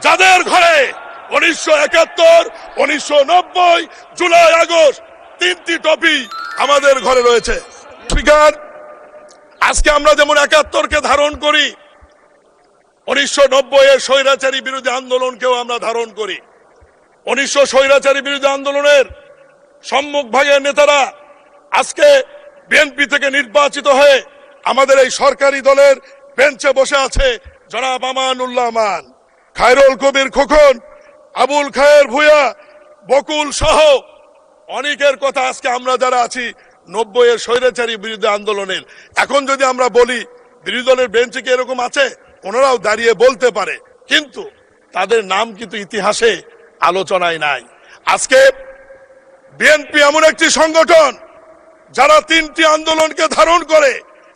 যাদের ঘরে 1971, 1990, July August তিনটি ট্রফি আমাদের ঘরে রয়েছে। স্পিকার, আজকে আমরা যেমন 71কে ধারণ করি, 1990 এর স্বৈরাচারী বিরোধী আন্দোলনকেও আমরা ধারণ করি। 1900 স্বৈরাচারী বিরোধী আন্দোলনের সম্মুখ ভাগের নেতারা আজকে বিএনপি থেকে নির্বাচিত হয়ে আমাদের এই সরকারি দলের বেঞ্চে বসে আছে। জনাব আমানুল্লাহ আমান, খায়রুল কবির খোকন, আবুল খায়ের ভূঁইয়া, বকুল সহ অনেকের কথা আজকে আমরা যারা আছি 90 এর স্বৈরাচারী বিরোধী আন্দোলনের, এখন যদি আমরা বলি বিরোধী দলের বেঞ্চে কি এরকম আছে, ওনারাও দাঁড়িয়ে বলতে পারে, কিন্তু তাদের নাম কিন্তু ইতিহাসে আলোচনায় নাই। আজকে বিএনপি এমন একটি সংগঠন যারা তিনটি আন্দোলনকে ধারণ করে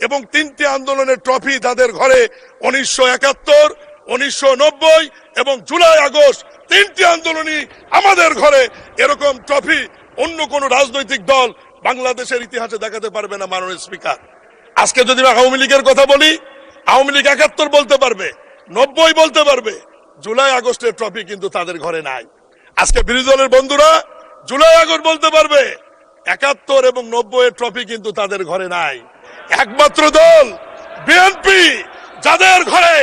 এবং তিনটি আন্দোলনের ট্রফি তাদের ঘরে 1971, 1990 এবং জুলাই আগস্ট তিনটি আন্দোলনই আমাদের ঘরে। এরকম ট্রফি অন্য কোন রাজনৈতিক দল বাংলাদেশের ইতিহাসে দেখাতে পারবে না। মাননীয় স্পিকার, আজকে যদি আওয়ামী লীগের কথা বলি, আওয়ামী লীগ 71 বলতে পারবে, 90 বলতে পারবে, জুলাই আগস্টের ট্রফি কিন্তু তাদের ঘরে নাই। আজকে বিরোধী দলের বন্ধুরা জুলাই আগস্ট বলতে পারবে, 71 এবং 90 এর ট্রফি কিন্তু তাদের ঘরে নাই। একমাত্র দল বিএনপি যাদের ঘরে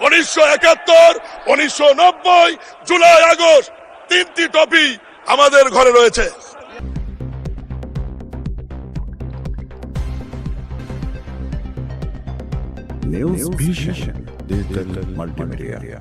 1971, 1990, জুলাই আগস্ট তিনটি ট্রফি আমাদের ঘরে রয়েছে। News Vision Digital Multimedia.